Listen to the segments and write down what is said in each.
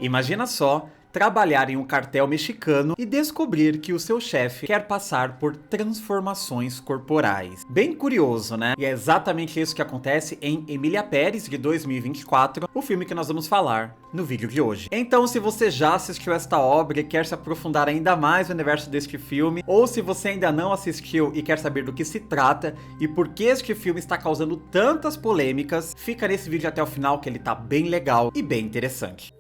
Imagina só trabalhar em um cartel mexicano e descobrir que o seu chefe quer passar por transformações corporais. Bem curioso, né? E é exatamente isso que acontece em Emília Pérez, de 2024, o filme que nós vamos falar no vídeo de hoje. Então, se você já assistiu esta obra e quer se aprofundar ainda mais no universo deste filme, ou se você ainda não assistiu e quer saber do que se trata e por que este filme está causando tantas polêmicas, fica nesse vídeo até o final que ele tá bem legal e bem interessante.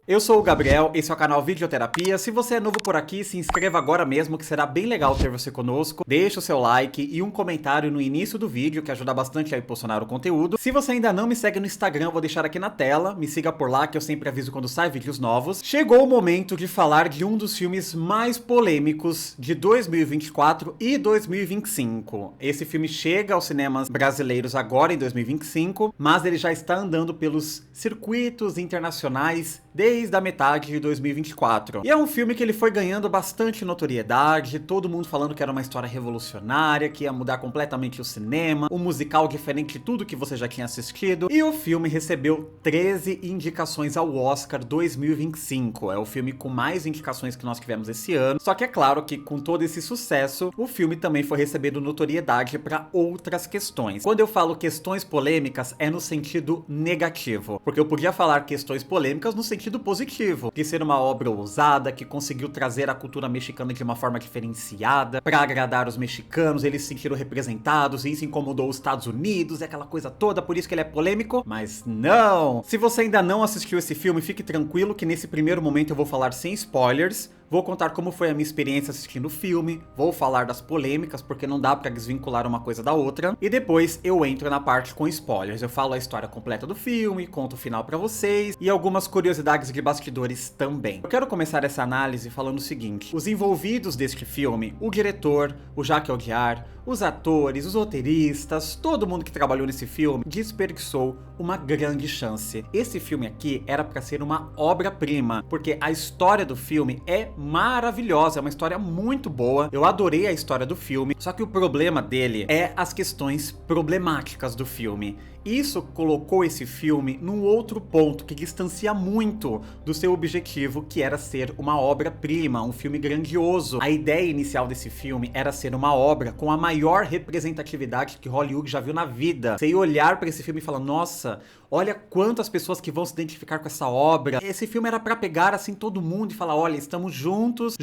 Eu sou o Gabriel, esse é o canal Videoterapia. Se você é novo por aqui, se inscreva agora mesmo, que será bem legal ter você conosco. Deixe o seu like e um comentário no início do vídeo, que ajuda bastante a impulsionar o conteúdo. Se você ainda não me segue no Instagram, eu vou deixar aqui na tela. Me siga por lá, que eu sempre aviso quando sai vídeos novos. Chegou o momento de falar de um dos filmes mais polêmicos de 2024 e 2025. Esse filme chega aos cinemas brasileiros agora em 2025, mas ele já está andando pelos circuitos internacionais desde a metade de 2024. E é um filme que ele foi ganhando bastante notoriedade, todo mundo falando que era uma história revolucionária, que ia mudar completamente o cinema, um musical diferente de tudo que você já tinha assistido. E o filme recebeu 13 indicações ao Oscar 2025. É o filme com mais indicações que nós tivemos esse ano. Só que é claro que com todo esse sucesso, o filme também foi recebendo notoriedade para outras questões. Quando eu falo questões polêmicas, é no sentido negativo, porque eu podia falar questões polêmicas no sentido positivo, de ser uma obra ousada, que conseguiu trazer a cultura mexicana de uma forma diferenciada, para agradar os mexicanos, eles se sentiram representados, e isso incomodou os Estados Unidos, aquela coisa toda, por isso que ele é polêmico, mas não! Se você ainda não assistiu esse filme, fique tranquilo que nesse primeiro momento eu vou falar sem spoilers. Vou contar como foi a minha experiência assistindo o filme, vou falar das polêmicas, porque não dá pra desvincular uma coisa da outra, e depois eu entro na parte com spoilers. Eu falo a história completa do filme, conto o final pra vocês, e algumas curiosidades de bastidores também. Eu quero começar essa análise falando o seguinte: os envolvidos deste filme, o diretor, o Jacques Audiard, os atores, os roteiristas, todo mundo que trabalhou nesse filme desperdiçou uma grande chance. Esse filme aqui era pra ser uma obra-prima, porque a história do filme é maravilhosa, é uma história muito boa, eu adorei a história do filme, só que o problema dele é as questões problemáticas do filme. Isso colocou esse filme num outro ponto que distancia muito do seu objetivo, que era ser uma obra-prima, um filme grandioso. A ideia inicial desse filme era ser uma obra com a maior representatividade que Hollywood já viu na vida. Você ia olhar pra esse filme e falar, nossa, olha quantas pessoas que vão se identificar com essa obra. Esse filme era pra pegar assim todo mundo e falar, olha, estamos juntos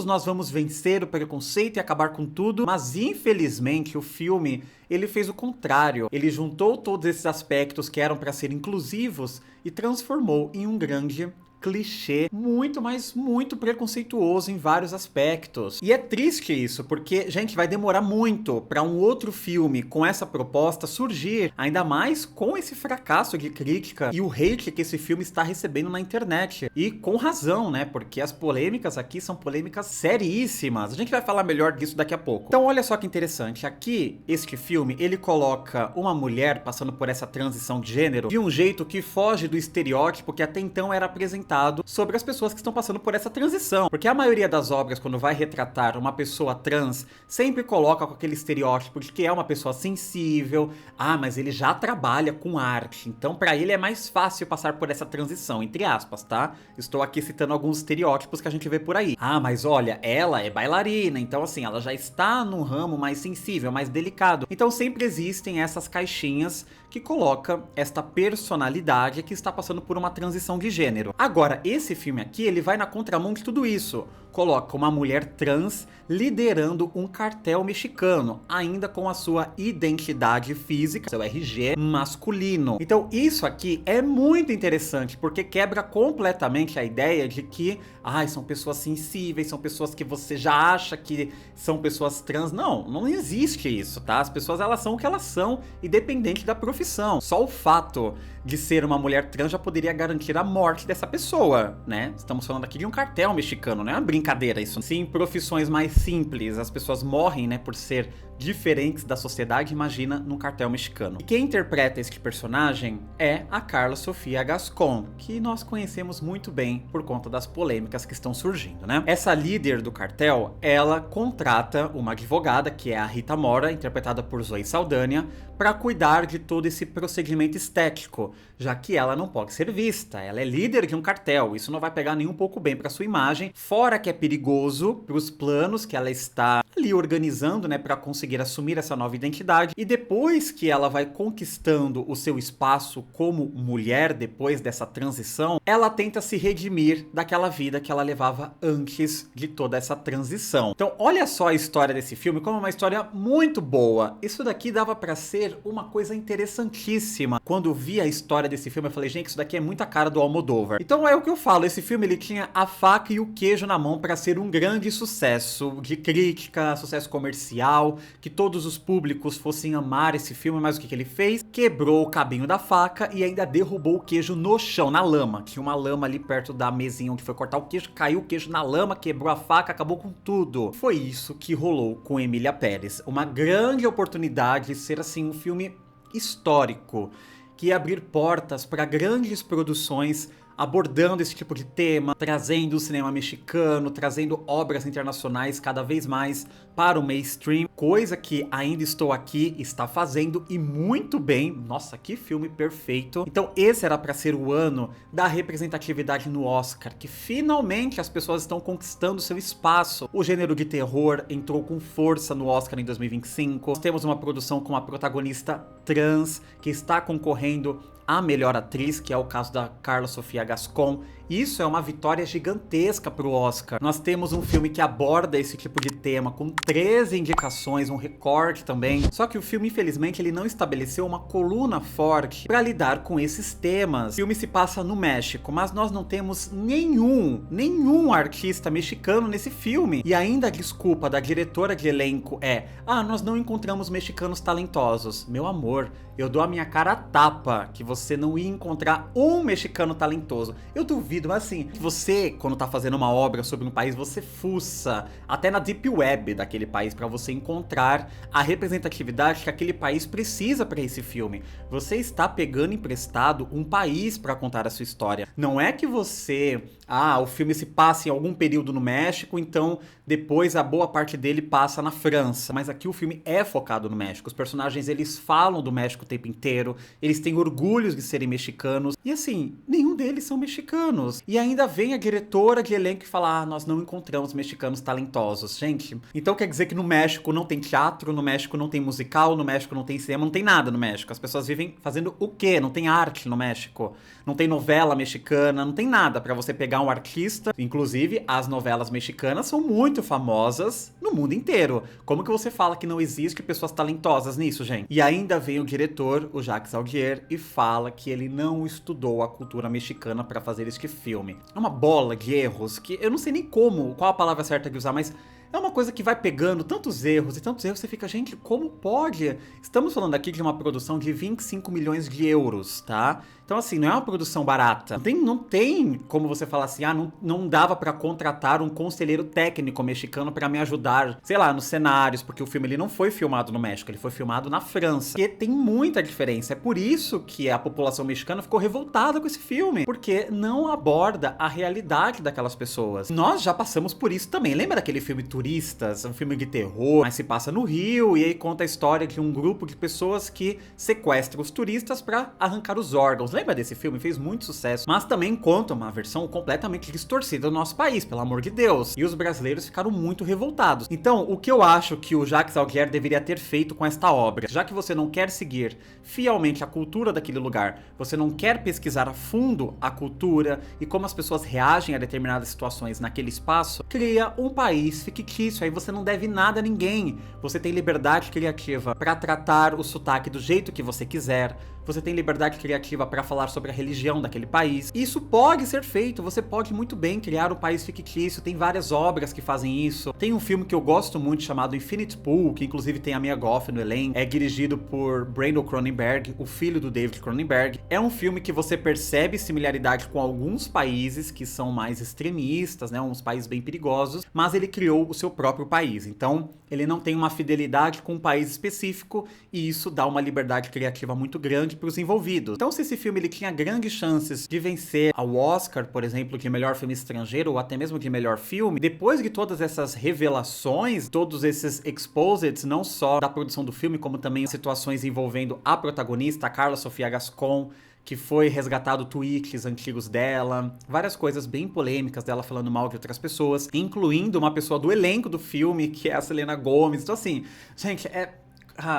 nós vamos vencer o preconceito e acabar com tudo. Mas infelizmente o filme, ele fez o contrário. Ele juntou todos esses aspectos que eram pra ser inclusivos e transformou em um grande clichê, muito, mas muito preconceituoso em vários aspectos. E é triste isso, porque, gente, vai demorar muito para um outro filme com essa proposta surgir, ainda mais com esse fracasso de crítica e o hate que esse filme está recebendo na internet. E com razão, né? Porque as polêmicas aqui são polêmicas seríssimas. A gente vai falar melhor disso daqui a pouco. Então, olha só que interessante. Aqui, este filme, ele coloca uma mulher passando por essa transição de gênero de um jeito que foge do estereótipo que até então era apresentado sobre as pessoas que estão passando por essa transição. Porque a maioria das obras, quando vai retratar uma pessoa trans, sempre coloca com aquele estereótipo de que é uma pessoa sensível. Ah, mas ele já trabalha com arte, então pra ele é mais fácil passar por essa transição, entre aspas, tá? Estou aqui citando alguns estereótipos que a gente vê por aí. Ah, mas olha, ela é bailarina, então assim, ela já está num ramo mais sensível, mais delicado. Então sempre existem essas caixinhas que coloca esta personalidade que está passando por uma transição de gênero. Agora, esse filme aqui, ele vai na contramão de tudo isso. Coloca uma mulher trans liderando um cartel mexicano, ainda com a sua identidade física, seu RG masculino. Então isso aqui é muito interessante, porque quebra completamente a ideia de que, são pessoas sensíveis, são pessoas que você já acha que são pessoas trans. Não, não existe isso, tá? As pessoas, elas são o que elas são, independente da profissão. Só o fato de ser uma mulher trans já poderia garantir a morte dessa pessoa, né? Estamos falando aqui de um cartel mexicano, não é uma brincadeira isso. Se em profissões mais simples as pessoas morrem, né, por ser diferentes da sociedade imagina no cartel mexicano. E quem interpreta este personagem é a Carla Sofia Gascón, que nós conhecemos muito bem por conta das polêmicas que estão surgindo, né? Essa líder do cartel, ela contrata uma advogada, que é a Rita Mora, interpretada por Zoe Saldanha, para cuidar de todo esse procedimento estético, já que ela não pode ser vista, ela é líder de um cartel, isso não vai pegar nem um pouco bem para sua imagem, fora que é perigoso para os planos que ela está ali organizando, né, para conseguir assumir essa nova identidade. E depois que ela vai conquistando o seu espaço como mulher, depois dessa transição, ela tenta se redimir daquela vida que ela levava antes de toda essa transição. Então, olha só a história desse filme, como é uma história muito boa. Isso daqui dava para ser uma coisa interessantíssima. Quando eu vi a história desse filme, eu falei, gente, isso daqui é muita cara do Almodóvar. Então é o que eu falo, esse filme ele tinha a faca e o queijo na mão para ser um grande sucesso de crítica, sucesso comercial, que todos os públicos fossem amar esse filme, mas o que ele fez? Quebrou o cabinho da faca e ainda derrubou o queijo no chão, na lama. Tinha uma lama ali perto da mesinha onde foi cortar o queijo, caiu o queijo na lama, quebrou a faca, acabou com tudo. Foi isso que rolou com Emília Pérez. Uma grande oportunidade de ser assim um filme histórico, que ia abrir portas para grandes produções abordando esse tipo de tema, trazendo o cinema mexicano, trazendo obras internacionais cada vez mais para o mainstream, coisa que Ainda Estou Aqui está fazendo e muito bem. Nossa, que filme perfeito. Então esse era para ser o ano da representatividade no Oscar, que finalmente as pessoas estão conquistando seu espaço. O gênero de terror entrou com força no Oscar em 2025. Nós temos uma produção com uma protagonista trans que está concorrendo a melhor atriz, que é o caso da Carla Sofia Gascón. Isso é uma vitória gigantesca para o Oscar. Nós temos um filme que aborda esse tipo de tema com 13 indicações, um recorde também. Só que o filme, infelizmente, ele não estabeleceu uma coluna forte para lidar com esses temas. O filme se passa no México, mas nós não temos nenhum artista mexicano nesse filme. E ainda a desculpa da diretora de elenco é: nós não encontramos mexicanos talentosos. Meu amor, eu dou a minha cara a tapa que você não ia encontrar um mexicano talentoso. Eu duvido, mas assim, você, quando tá fazendo uma obra sobre um país, você fuça até na deep web daquele país pra você encontrar a representatividade que aquele país precisa pra esse filme. Você está pegando emprestado um país pra contar a sua história. Não é que você, o filme se passa em algum período no México, então depois a boa parte dele passa na França. Mas aqui o filme é focado no México. Os personagens, eles falam do México o tempo inteiro, eles têm orgulhos de serem mexicanos, e assim, nenhum deles são mexicanos. E ainda vem a diretora de elenco e fala: nós não encontramos mexicanos talentosos. Gente, então quer dizer que no México não tem teatro, no México não tem musical, no México não tem cinema, não tem nada no México. As pessoas vivem fazendo o quê? Não tem arte no México, não tem novela mexicana, não tem nada pra você pegar um artista. Inclusive, as novelas mexicanas são muito famosas no mundo inteiro. Como que você fala que não existe pessoas talentosas nisso, gente? E ainda vem o diretor, o Jacques Audier, e fala que ele não estudou a cultura mexicana pra fazer este filme. É uma bola de erros que eu não sei nem qual a palavra certa de usar, mas é uma coisa que vai pegando tantos erros, você fica, gente, como pode? Estamos falando aqui de uma produção de 25 milhões de euros, tá? Então assim, não é uma produção barata. Não tem como você falar assim, não dava pra contratar um conselheiro técnico mexicano pra me ajudar, sei lá, nos cenários, porque o filme ele não foi filmado no México, ele foi filmado na França. E tem muita diferença, é por isso que a população mexicana ficou revoltada com esse filme, porque não aborda a realidade daquelas pessoas. Nós já passamos por isso também. Lembra daquele filme Turistas, um filme de terror, mas se passa no Rio, e aí conta a história de um grupo de pessoas que sequestram os turistas pra arrancar os órgãos. Lembra desse filme? Fez muito sucesso, mas também conta uma versão completamente distorcida do nosso país, pelo amor de Deus. E os brasileiros ficaram muito revoltados. Então, o que eu acho que o Jacques Audier deveria ter feito com esta obra, já que você não quer seguir fielmente a cultura daquele lugar, você não quer pesquisar a fundo a cultura e como as pessoas reagem a determinadas situações naquele espaço, cria um país fictício, aí você não deve nada a ninguém. Você tem liberdade criativa para tratar o sotaque do jeito que você quiser, você tem liberdade criativa para falar sobre a religião daquele país. Isso pode ser feito, você pode muito bem criar um país fictício, tem várias obras que fazem isso. Tem um filme que eu gosto muito chamado Infinite Pool, que inclusive tem a Mia Goth no elenco, é dirigido por Brandon Cronenberg, o filho do David Cronenberg. É um filme que você percebe similaridade com alguns países que são mais extremistas, né, uns países bem perigosos, mas ele criou o seu próprio país. Então, ele não tem uma fidelidade com um país específico e isso dá uma liberdade criativa muito grande para os envolvidos. Então, se esse filme ele tinha grandes chances de vencer ao Oscar, por exemplo, de melhor filme estrangeiro ou até mesmo de melhor filme, depois de todas essas revelações, todos esses exposeds, não só da produção do filme, como também situações envolvendo a protagonista, a Carla Sofia Gascon, que foi resgatado tweets antigos dela, várias coisas bem polêmicas dela falando mal de outras pessoas, incluindo uma pessoa do elenco do filme, que é a Selena Gomez. Então assim, gente,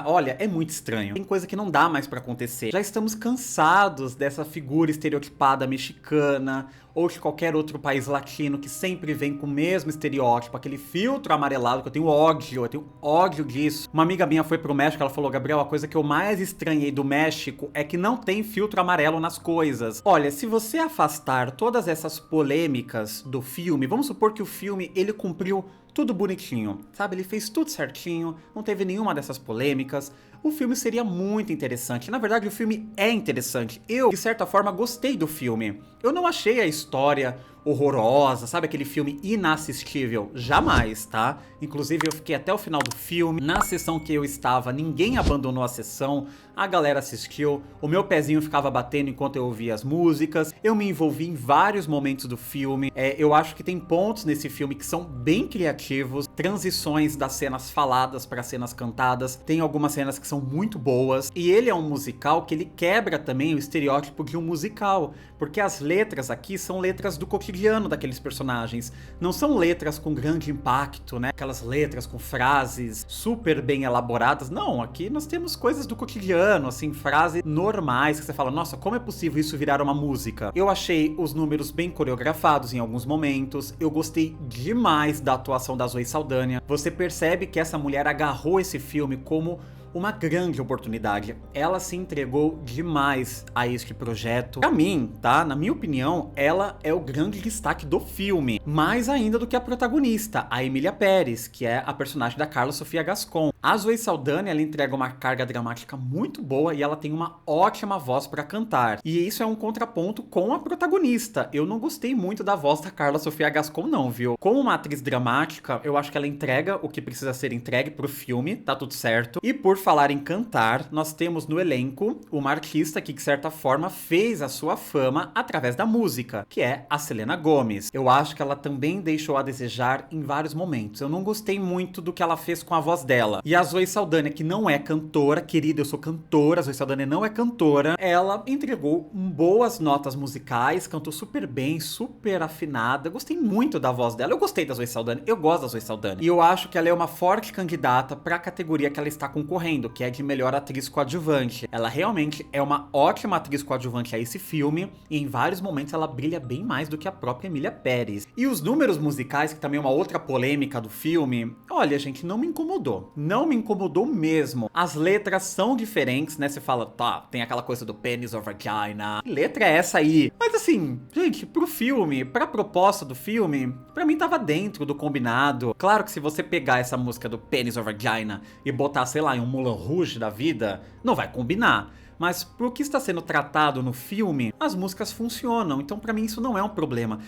olha, é muito estranho. Tem coisa que não dá mais pra acontecer. Já estamos cansados dessa figura estereotipada mexicana ou de qualquer outro país latino que sempre vem com o mesmo estereótipo, aquele filtro amarelado que eu tenho ódio disso. Uma amiga minha foi pro México, ela falou: Gabriel, a coisa que eu mais estranhei do México é que não tem filtro amarelo nas coisas. Olha, se você afastar todas essas polêmicas do filme, vamos supor que o filme, ele cumpriu tudo bonitinho, sabe? Ele fez tudo certinho, não teve nenhuma dessas polêmicas. O filme seria muito interessante. Na verdade, o filme é interessante. Eu, de certa forma, gostei do filme. Eu não achei a história horrorosa, sabe? Aquele filme inassistível. Jamais, tá? Inclusive, eu fiquei até o final do filme. Na sessão que eu estava, ninguém abandonou a sessão. A galera assistiu. O meu pezinho ficava batendo enquanto eu ouvia as músicas. Eu me envolvi em vários momentos do filme. Eu acho que tem pontos nesse filme que são bem criativos. Transições das cenas faladas para cenas cantadas. Tem algumas cenas que são muito boas. E ele é um musical que ele quebra também o estereótipo de um musical. Porque as letras aqui são letras do cotidiano daqueles personagens. Não são letras com grande impacto, né? Aquelas letras com frases super bem elaboradas. Não, aqui nós temos coisas do cotidiano, assim, frases normais que você fala: nossa, como é possível isso virar uma música? Eu achei os números bem coreografados em alguns momentos. Eu gostei demais da atuação da Zoe Saldanha. Você percebe que essa mulher agarrou esse filme como uma grande oportunidade. Ela se entregou demais a este projeto. Pra mim, tá? Na minha opinião, ela é o grande destaque do filme. Mais ainda do que a protagonista, a Emília Pérez, que é a personagem da Carla Sofia Gascon. A Zoe Saldanha, ela entrega uma carga dramática muito boa e ela tem uma ótima voz pra cantar. E isso é um contraponto com a protagonista. Eu não gostei muito da voz da Carla Sofia Gascon não, viu? Como uma atriz dramática, eu acho que ela entrega o que precisa ser entregue pro filme, tá tudo certo. E por falar em cantar, nós temos no elenco uma artista que, de certa forma, fez a sua fama através da música, que é a Selena Gomez. Eu acho que ela também deixou a desejar em vários momentos. Eu não gostei muito do que ela fez com a voz dela. E a Zoe Saldanha, que não é cantora, querida, eu sou cantora, a Zoe Saldanha não é cantora, ela entregou boas notas musicais, cantou super bem, super afinada. Eu gostei muito da voz dela. Eu gostei da Zoe Saldanha, eu gosto da Zoe Saldanha. E eu acho que ela é uma forte candidata para a categoria que ela está concorrendo, que é de melhor atriz coadjuvante. Ela realmente é uma ótima atriz coadjuvante a esse filme, e em vários momentos ela brilha bem mais do que a própria Emília Pérez. E os números musicais, que também é uma outra polêmica do filme, olha, gente, não me incomodou. Não me incomodou mesmo. As letras são diferentes, né? Você fala, tá, tem aquela coisa do penis or vagina. Que letra é essa aí? Mas assim, gente, pro filme, pra proposta do filme, pra mim tava dentro do combinado. Claro que se você pegar essa música do penis or vagina e botar, sei lá, em um Moulin Rouge da vida, não vai combinar. Mas pro que está sendo tratado no filme, as músicas funcionam, então pra mim isso não é um problema.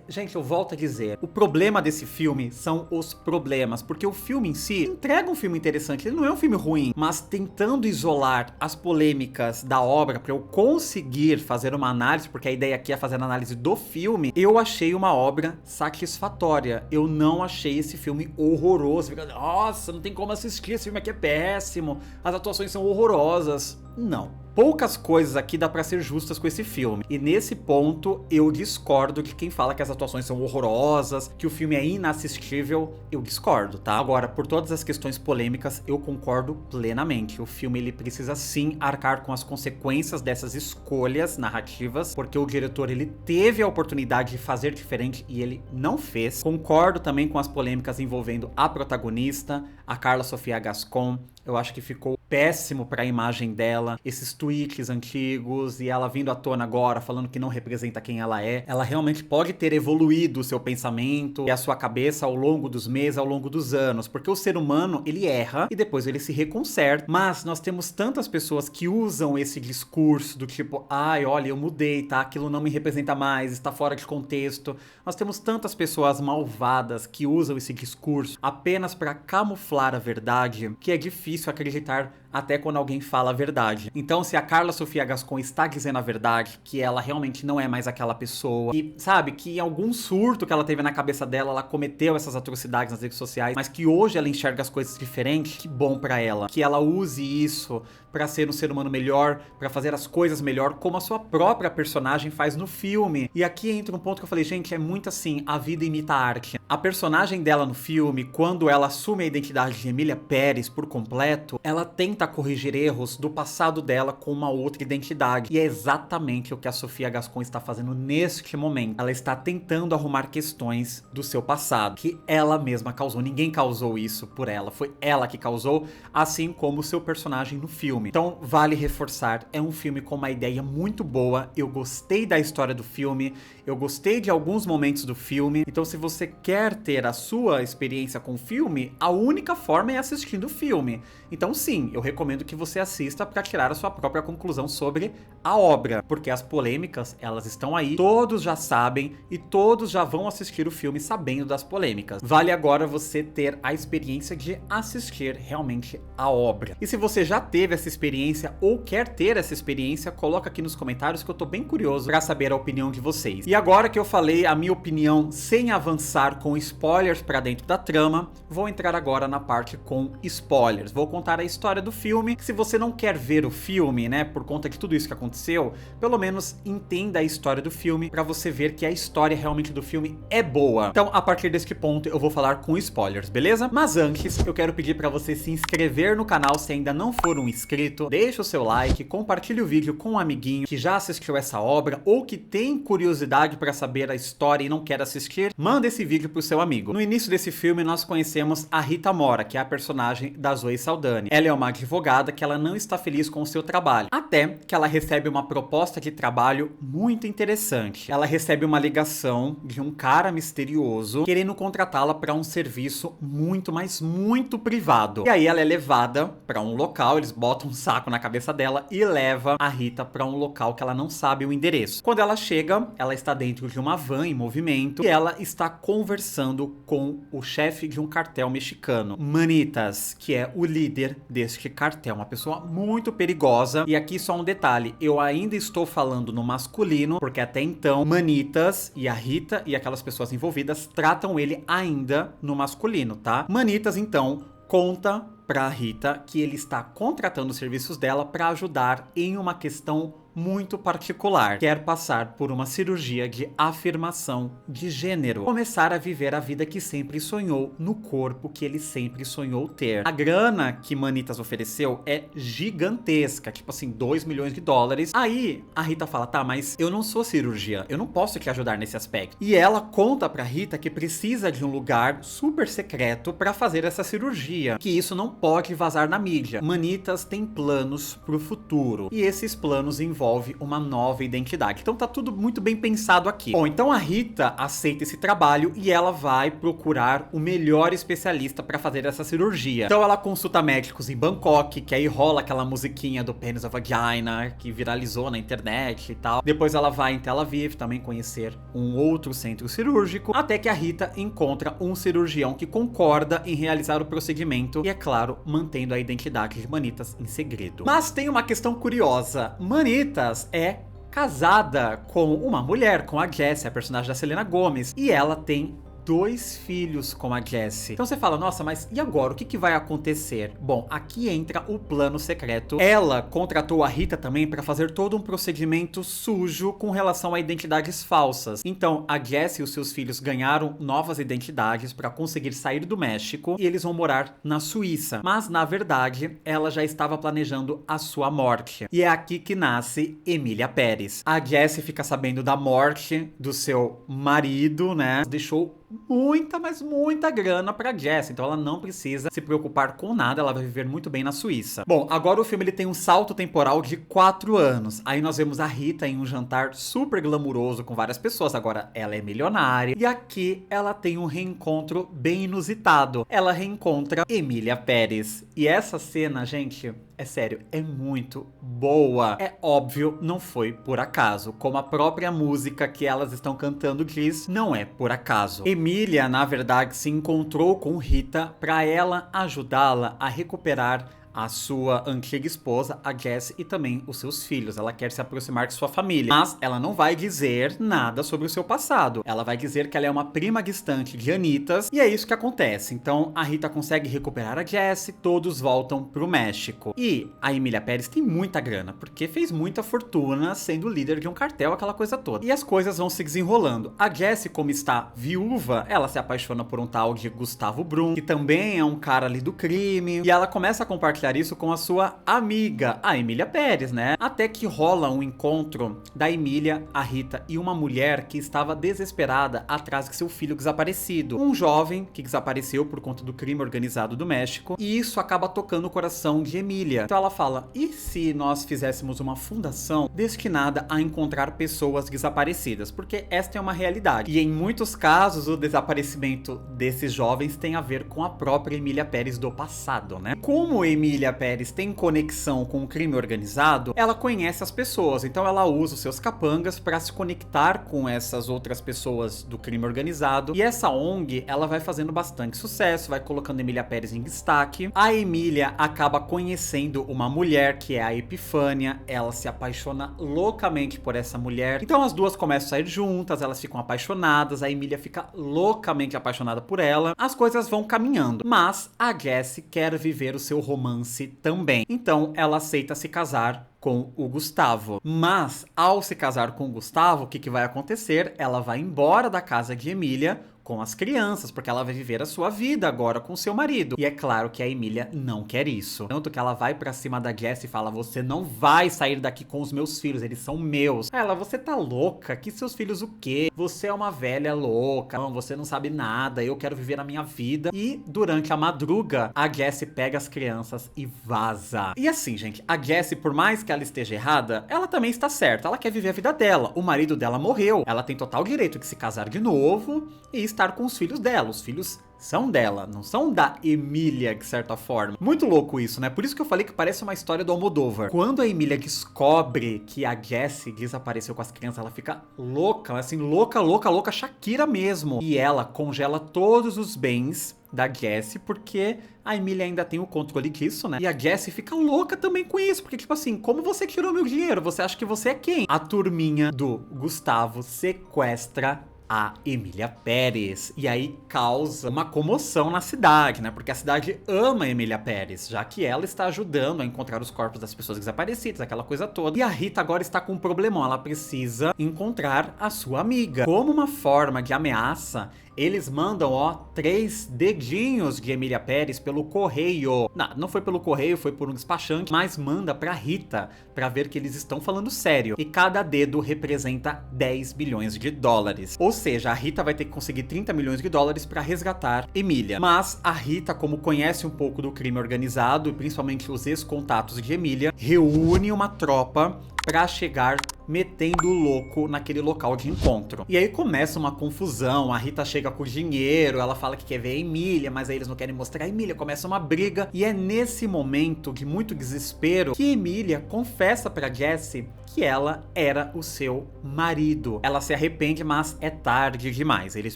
Gente, eu volto a dizer, o problema desse filme são os problemas, porque o filme em si entrega um filme interessante, ele não é um filme ruim, mas tentando isolar as polêmicas da obra pra eu conseguir fazer uma análise, porque a ideia aqui é fazer a análise do filme, eu achei uma obra satisfatória. Eu não achei esse filme horroroso. Nossa, não tem como assistir, esse filme aqui é péssimo, as atuações são horrorosas. Não. Poucas coisas aqui dá pra ser justas com esse filme. E nesse ponto, eu discordo de quem fala que as atuações são horrorosas, que o filme é inassistível. Eu discordo, tá? Agora, por todas as questões polêmicas, eu concordo plenamente. O filme, ele precisa sim arcar com as consequências dessas escolhas narrativas, porque o diretor, ele teve a oportunidade de fazer diferente e ele não fez. Concordo também com as polêmicas envolvendo a protagonista, a Carla Sofia Gascon. Eu acho que ficou péssimo pra imagem dela, esses tweets antigos e ela vindo à tona agora falando que não representa quem ela é. Ela realmente pode ter evoluído o seu pensamento e a sua cabeça ao longo dos meses, ao longo dos anos, porque o ser humano, ele erra e depois ele se reconserta, mas nós temos tantas pessoas que usam esse discurso do tipo, ai, olha, eu mudei, tá? Aquilo não me representa mais, está fora de contexto. Nós temos tantas pessoas malvadas que usam esse discurso apenas para camuflar a verdade, que é difícil acreditar até quando alguém fala a verdade. Então, se a Carla Sofia Gascon está dizendo a verdade, que ela realmente não é mais aquela pessoa, e sabe, que em algum surto que ela teve na cabeça dela, ela cometeu essas atrocidades nas redes sociais, mas que hoje ela enxerga as coisas diferentes, que bom pra ela. Que ela use isso pra ser um ser humano melhor, pra fazer as coisas melhor, como a sua própria personagem faz no filme. E aqui entra um ponto que eu falei, gente, é muito assim, a vida imita a arte. A personagem dela no filme, quando ela assume a identidade de Emília Pérez por completo, ela tenta corrigir erros do passado dela com uma outra identidade. E é exatamente o que a Sofia Gascon está fazendo neste momento. Ela está tentando arrumar questões do seu passado, que ela mesma causou. Ninguém causou isso por ela, foi ela que causou, assim como o seu personagem no filme. Então, vale reforçar, é um filme com uma ideia muito boa, eu gostei da história do filme, eu gostei de alguns momentos do filme, então se você quer ter a sua experiência com o filme, a única forma é assistindo o filme. Então sim, eu recomendo que você assista para tirar a sua própria conclusão sobre a obra, porque as polêmicas, elas estão aí, todos já sabem e todos já vão assistir o filme sabendo das polêmicas. Vale agora você ter a experiência de assistir realmente a obra. E se você já teve essa experiência ou quer ter essa experiência, coloca aqui nos comentários que eu tô bem curioso para saber a opinião de vocês. E agora que eu falei a minha opinião sem avançar com spoilers para dentro da trama, vou entrar agora na parte com spoilers. Vou contar a história do filme. Se você não quer ver o filme, né, por conta de tudo isso que aconteceu, pelo menos entenda a história do filme para você ver que a história realmente do filme é boa. Então, a partir deste ponto, eu vou falar com spoilers, beleza? Mas antes, eu quero pedir para você se inscrever no canal se ainda não for um inscrito, deixa o seu like, compartilhe o vídeo com um amiguinho que já assistiu essa obra ou que tem curiosidade para saber a história e não quer assistir, manda esse vídeo pro seu amigo. No início desse filme, nós conhecemos a Rita Mora, que é a personagem da Zoe Saldana. Ela é uma advogada que ela não está feliz com o seu trabalho, até que ela recebe uma proposta de trabalho muito interessante. Ela recebe uma ligação de um cara misterioso querendo contratá-la para um serviço muito, mas muito privado. E aí ela é levada para um local, eles botam um saco na cabeça dela e leva a Rita para um local que ela não sabe o endereço. Quando ela chega, ela está dentro de uma van em movimento e ela está conversando com o chefe de um cartel mexicano, Manitas, que é o líder deste cartel, uma pessoa muito perigosa. E aqui só um detalhe, eu ainda estou falando no masculino, porque até então Manitas e a Rita e aquelas pessoas envolvidas tratam ele ainda no masculino, tá? Manitas então conta pra Rita que ele está contratando os serviços dela para ajudar em uma questão muito particular. Quer passar por uma cirurgia de afirmação de gênero. Começar a viver a vida que sempre sonhou, no corpo que ele sempre sonhou ter. A grana que Manitas ofereceu é gigantesca, tipo assim, 2 milhões de dólares. Aí a Rita fala, tá, mas eu não sou cirurgiã, eu não posso te ajudar nesse aspecto. E ela conta pra Rita que precisa de um lugar super secreto pra fazer essa cirurgia, que isso não pode vazar na mídia. Manitas tem planos pro futuro, e esses planos envolvem uma nova identidade. Então tá tudo muito bem pensado aqui. Bom, então a Rita aceita esse trabalho e ela vai procurar o melhor especialista para fazer essa cirurgia. Então ela consulta médicos em Bangkok, que aí rola aquela musiquinha do Penis of Vagina, que viralizou na internet e tal. Depois ela vai em Tel Aviv também conhecer um outro centro cirúrgico, até que a Rita encontra um cirurgião que concorda em realizar o procedimento e, é claro, mantendo a identidade de Manitas em segredo. Mas tem uma questão curiosa. Manitas é casada com uma mulher, com a Jessie, a personagem da Selena Gomez, e ela tem 2 filhos com a Jessie. Então você fala, nossa, mas e agora? O que vai acontecer? Bom, aqui entra o plano secreto. Ela contratou a Rita também para fazer todo um procedimento sujo com relação a identidades falsas. Então, a Jessie e os seus filhos ganharam novas identidades para conseguir sair do México e eles vão morar na Suíça. Mas, na verdade, ela já estava planejando a sua morte. E é aqui que nasce Emília Pérez. A Jessie fica sabendo da morte do seu marido, né? Deixou muita, mas muita grana pra Jess, então ela não precisa se preocupar com nada, ela vai viver muito bem na Suíça. Bom, agora o filme ele tem um salto temporal de 4 anos. Aí nós vemos a Rita em um jantar super glamuroso com várias pessoas. Agora ela é milionária e aqui ela tem um reencontro bem inusitado. Ela reencontra Emília Pérez. E essa cena, gente, é sério, é muito boa. É óbvio, não foi por acaso. Como a própria música que elas estão cantando diz, não é por acaso. Emília, na verdade, se encontrou com Rita para ela ajudá-la a recuperar a sua antiga esposa, a Jess, e também os seus filhos. Ela quer se aproximar de sua família, mas ela não vai dizer nada sobre o seu passado. Ela vai dizer que ela é uma prima distante de Anitas, e é isso que acontece. Então a Rita consegue recuperar a Jess, todos voltam pro México. E a Emília Pérez tem muita grana, porque fez muita fortuna sendo líder de um cartel, aquela coisa toda. E as coisas vão se desenrolando. A Jess, como está viúva, ela se apaixona por um tal de Gustavo Brum, que também é um cara ali do crime, e ela começa a compartilhar isso com a sua amiga, a Emília Pérez, né? Até que rola um encontro da Emília, a Rita e uma mulher que estava desesperada atrás de seu filho desaparecido. Um jovem que desapareceu por conta do crime organizado do México, e isso acaba tocando o coração de Emília. Então ela fala, e se nós fizéssemos uma fundação destinada a encontrar pessoas desaparecidas? Porque esta é uma realidade. E em muitos casos, o desaparecimento desses jovens tem a ver com a própria Emília Pérez do passado, né? Como Emília Pérez tem conexão com o crime organizado, ela conhece as pessoas, então ela usa os seus capangas para se conectar com essas outras pessoas do crime organizado, e essa ONG, ela vai fazendo bastante sucesso, vai colocando Emília Pérez em destaque. A Emília acaba conhecendo uma mulher que é a Epifânia, ela se apaixona loucamente por essa mulher, então as duas começam a sair juntas, elas ficam apaixonadas, a Emília fica loucamente apaixonada por ela, as coisas vão caminhando, mas a Jessie quer viver o seu romance também. Então ela aceita se casar com o Gustavo. Mas ao se casar com o Gustavo, o que vai acontecer? Ela vai embora da casa de Emília com as crianças, porque ela vai viver a sua vida agora com seu marido. E é claro que a Emília não quer isso. Tanto que ela vai pra cima da Jess e fala, você não vai sair daqui com os meus filhos, eles são meus. Aí ela, você tá louca? Que seus filhos o quê? Você é uma velha louca, não, você não sabe nada, eu quero viver a minha vida. E durante a madruga, a Jess pega as crianças e vaza. E assim, gente, a Jess, por mais que ela esteja errada, ela também está certa, ela quer viver a vida dela. O marido dela morreu, ela tem total direito de se casar de novo e estar com os filhos dela. Os filhos são dela, não são da Emília, de certa forma. Muito louco isso, né? Por isso que eu falei que parece uma história do Almodóvar. Quando a Emília descobre que a Jessie desapareceu com as crianças, ela fica louca, assim, louca, louca, louca, Shakira mesmo. E ela congela todos os bens da Jessie, porque a Emília ainda tem o controle disso, né? E a Jessie fica louca também com isso, porque tipo assim, como você tirou meu dinheiro? Você acha que você é quem? A turminha do Gustavo sequestra a Emília Pérez. E aí causa uma comoção na cidade, né? Porque a cidade ama a Emília Pérez, já que ela está ajudando a encontrar os corpos das pessoas desaparecidas, aquela coisa toda. E a Rita agora está com um problemão, ela precisa encontrar a sua amiga. Como uma forma de ameaça, eles mandam, ó, 3 dedinhos de Emília Pérez pelo correio. Não foi pelo correio, foi por um despachante, mas manda pra Rita, pra ver que eles estão falando sério. E cada dedo representa 10 bilhões de dólares. Ou seja, a Rita vai ter que conseguir 30 milhões de dólares pra resgatar Emília. Mas a Rita, como conhece um pouco do crime organizado, e principalmente os ex-contatos de Emília, reúne uma tropa pra chegar metendo o louco naquele local de encontro. E aí começa uma confusão, a Rita chega com dinheiro, ela fala que quer ver a Emília, mas aí eles não querem mostrar a Emília, começa uma briga, e é nesse momento de muito desespero que Emília confessa pra Jessie que ela era o seu marido. Ela se arrepende, mas é tarde demais. Eles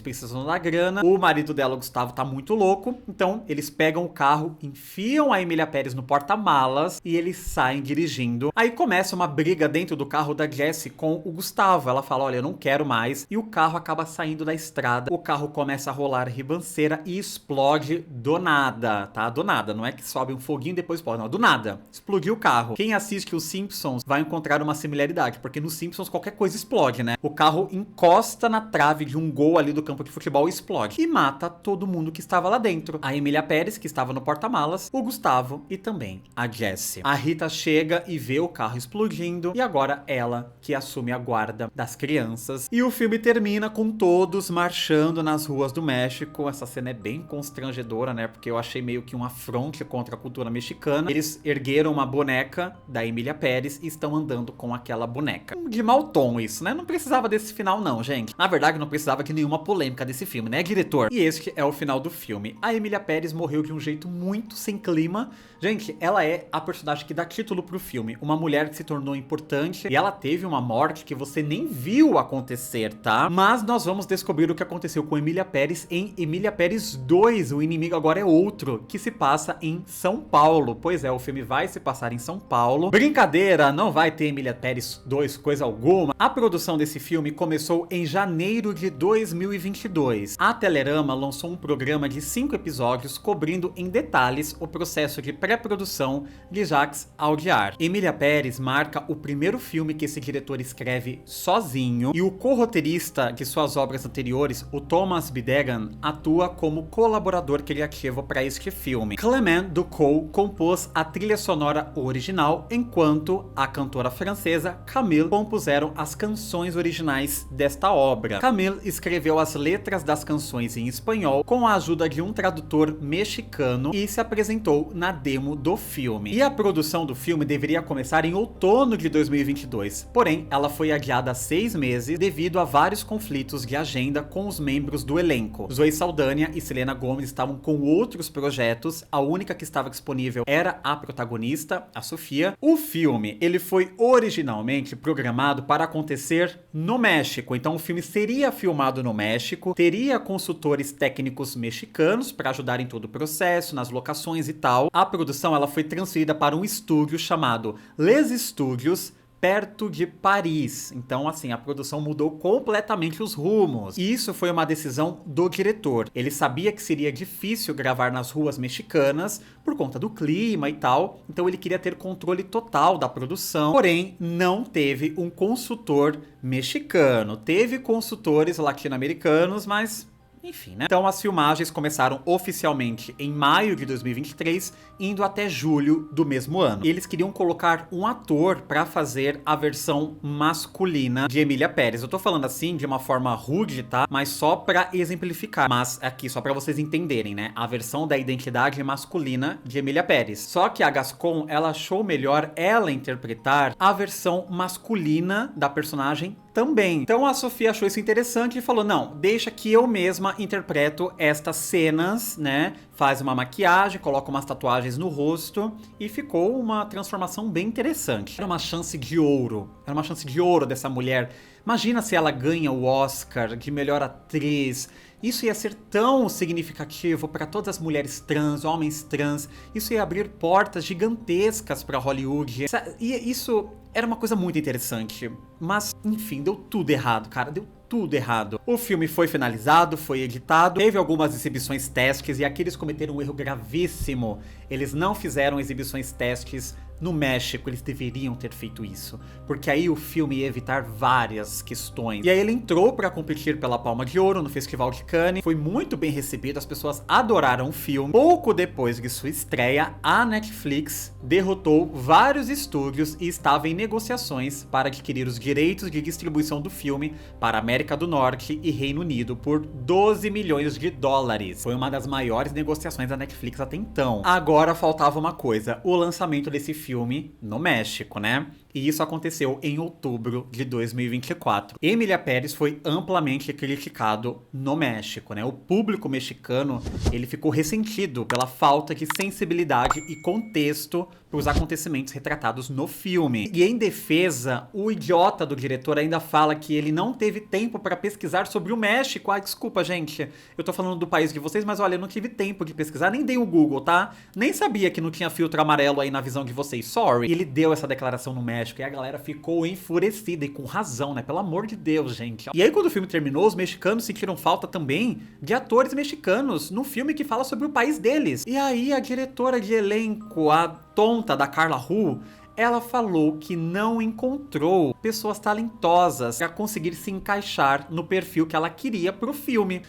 precisam da grana, o marido dela, o Gustavo, tá muito louco, então eles pegam o carro, enfiam a Emília Pérez no porta-malas e eles saem dirigindo. Aí começa uma briga dentro do carro da Jessie com o Gustavo. Ela fala, olha, eu não quero mais. E o carro acaba saindo da estrada. O carro começa a rolar ribanceira e explode do nada, tá? Do nada. Não é que sobe um foguinho e depois explode. Não, do nada. Explodiu o carro. Quem assiste os Simpsons vai encontrar uma similaridade, porque nos Simpsons qualquer coisa explode, né? O carro encosta na trave de um gol ali do campo de futebol e explode. E mata todo mundo que estava lá dentro. A Emília Pérez, que estava no porta-malas, o Gustavo e também a Jessie. A Rita chega e vê o carro explodindo e agora ela ela que assume a guarda das crianças. E o filme termina com todos marchando nas ruas do México. Essa cena é bem constrangedora, né? Porque eu achei meio que um afronte contra a cultura mexicana. Eles ergueram uma boneca da Emília Pérez e estão andando com aquela boneca. De mau tom isso, né? Não precisava desse final não, gente. Na verdade, não precisava de nenhuma polêmica desse filme, né, diretor? E este é o final do filme. A Emília Pérez morreu de um jeito muito sem clima. Gente, ela é a personagem que dá título pro filme. Uma mulher que se tornou importante e ela teve uma morte que você nem viu acontecer, tá? Mas nós vamos descobrir o que aconteceu com Emília Pérez em Emília Pérez 2. O inimigo agora é outro, que se passa em São Paulo. Pois é, o filme vai se passar em São Paulo. Brincadeira, não vai ter Emília Pérez 2 coisa alguma. A produção desse filme começou em janeiro de 2022. A Telerama lançou um programa de 5 episódios cobrindo em detalhes o processo de pré-produção de Jacques Audiard. Emília Pérez marca o primeiro filme que esse diretor escreve sozinho e o co-roteirista de suas obras anteriores, o Thomas Bidegain, atua como colaborador criativo para este filme. Clément Ducaux compôs a trilha sonora original, enquanto a cantora francesa Camille compuseram as canções originais desta obra. Camille escreveu as letras das canções em espanhol com a ajuda de um tradutor mexicano e se apresentou na demo do filme. E a produção do filme deveria começar em outono de 2022, porém ela foi adiada há 6 meses devido a vários conflitos de agenda com os membros do elenco. Zoe Saldanha e Selena Gomez estavam com outros projetos, a única que estava disponível era a protagonista, a Sofia. O filme, ele foi originalmente programado para acontecer no México, então o filme seria filmado no México, teria consultores técnicos mexicanos para ajudar em todo o processo, nas locações e tal. A produção ela foi transferida para um estúdio chamado Les Studios, perto de Paris. Então, assim, a produção mudou completamente os rumos. E isso foi uma decisão do diretor. Ele sabia que seria difícil gravar nas ruas mexicanas por conta do clima e tal. Então, ele queria ter controle total da produção. Porém, não teve um consultor mexicano. Teve consultores latino-americanos, mas enfim, né? Então as filmagens começaram oficialmente em maio de 2023, indo até julho do mesmo ano. E eles queriam colocar um ator pra fazer a versão masculina de Emília Pérez. Eu tô falando assim de uma forma rude, tá? Mas só pra exemplificar. Mas aqui, só pra vocês entenderem, né? A versão da identidade masculina de Emília Pérez. Só que a Gascon, ela achou melhor ela interpretar a versão masculina da personagem também. Então a Sofia achou isso interessante e falou, não, deixa que eu mesma interpreto estas cenas, né? Faz uma maquiagem, coloca umas tatuagens no rosto e ficou uma transformação bem interessante. Era uma chance de ouro. Era uma chance de ouro dessa mulher. Imagina se ela ganha o Oscar de melhor atriz. Isso ia ser tão significativo para todas as mulheres trans, homens trans. Isso ia abrir portas gigantescas para Hollywood. E isso era uma coisa muito interessante. Mas, enfim, deu tudo errado, cara. Deu tudo errado. O filme foi finalizado, foi editado, teve algumas exibições testes e aqui eles cometeram um erro gravíssimo. Eles não fizeram exibições testes no México, eles deveriam ter feito isso, porque aí o filme ia evitar várias questões. E aí ele entrou para competir pela Palma de Ouro no Festival de Cannes, foi muito bem recebido, as pessoas adoraram o filme. Pouco depois de sua estreia, a Netflix derrotou vários estúdios e estava em negociações para adquirir os direitos de distribuição do filme para América do Norte e Reino Unido por 12 milhões de dólares. Foi uma das maiores negociações da Netflix até então. Agora faltava uma coisa, o lançamento desse filme no México, né? E isso aconteceu em outubro de 2024. Emília Pérez foi amplamente criticado no México, né? O público mexicano, ele ficou ressentido pela falta de sensibilidade e contexto para os acontecimentos retratados no filme. E em defesa, o idiota do diretor ainda fala que ele não teve tempo para pesquisar sobre o México. Ai, desculpa, gente. Eu tô falando do país de vocês, mas olha, eu não tive tempo de pesquisar, nem dei o Google, tá? Nem sabia que não tinha filtro amarelo aí na visão de vocês. Sorry. E ele deu essa declaração no México e a galera ficou enfurecida e com razão, né? Pelo amor de Deus, gente. E aí, quando o filme terminou, os mexicanos sentiram falta também de atores mexicanos no filme que fala sobre o país deles. E aí, a diretora de elenco, a tonta da Carla Hu, ela falou que não encontrou pessoas talentosas para conseguir se encaixar no perfil que ela queria pro filme.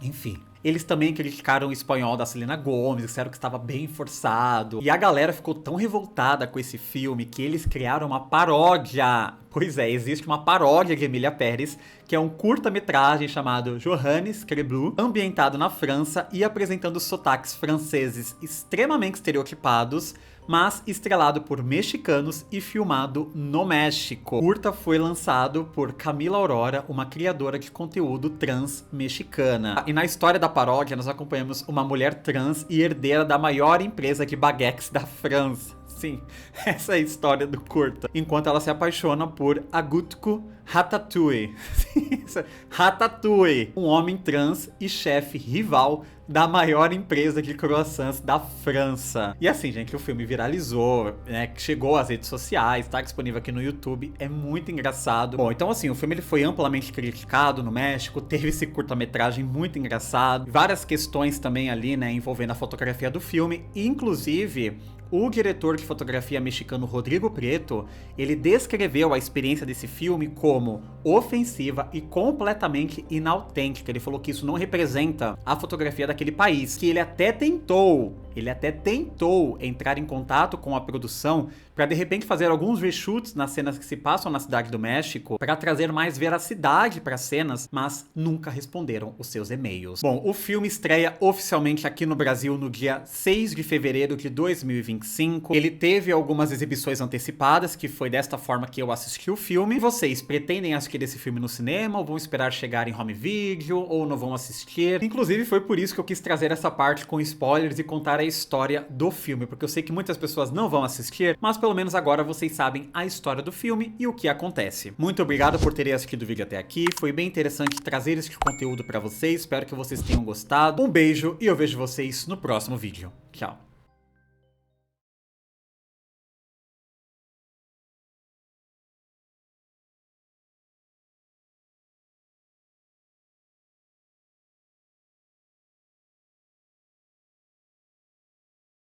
Enfim. Eles também criticaram o espanhol da Selena Gomez, disseram que estava bem forçado. E a galera ficou tão revoltada com esse filme que eles criaram uma paródia. Pois é, existe uma paródia de Emilia Pérez, que é um curta-metragem chamado Johannes Creblu, ambientado na França e apresentando sotaques franceses extremamente estereotipados, mas estrelado por mexicanos e filmado no México. O curta foi lançado por Camila Aurora, uma criadora de conteúdo trans mexicana. E na história da paródia, nós acompanhamos uma mulher trans e herdeira da maior empresa de baguettes da França. Sim, essa é a história do curta. Enquanto ela se apaixona por Agutku Ratatouille. Ratatouille, um homem trans e chefe rival da maior empresa de croissants da França. E assim, gente, o filme viralizou, né? Chegou às redes sociais, tá disponível aqui no YouTube, é muito engraçado. Bom, então assim, o filme ele foi amplamente criticado no México, teve esse curta-metragem muito engraçado, várias questões também ali, né, envolvendo a fotografia do filme, inclusive o diretor de fotografia mexicano Rodrigo Prieto, ele descreveu a experiência desse filme como ofensiva e completamente inautêntica. Ele falou que isso não representa a fotografia daquele país, que ele até tentou entrar em contato com a produção para de repente fazer alguns reshoots nas cenas que se passam na cidade do México, para trazer mais veracidade para as cenas, mas nunca responderam os seus e-mails. Bom, o filme estreia oficialmente aqui no Brasil no dia 6 de fevereiro de 2025. Ele teve algumas exibições antecipadas, que foi desta forma que eu assisti o filme. Vocês pretendem assistir esse filme no cinema, ou vão esperar chegar em home video, ou não vão assistir? Inclusive foi por isso que eu quis trazer essa parte com spoilers e contar a história do filme, porque eu sei que muitas pessoas não vão assistir, mas pelo menos agora vocês sabem a história do filme e o que acontece. Muito obrigado por terem assistido o vídeo até aqui, foi bem interessante trazer este conteúdo pra vocês, espero que vocês tenham gostado. Um beijo e eu vejo vocês no próximo vídeo. Tchau!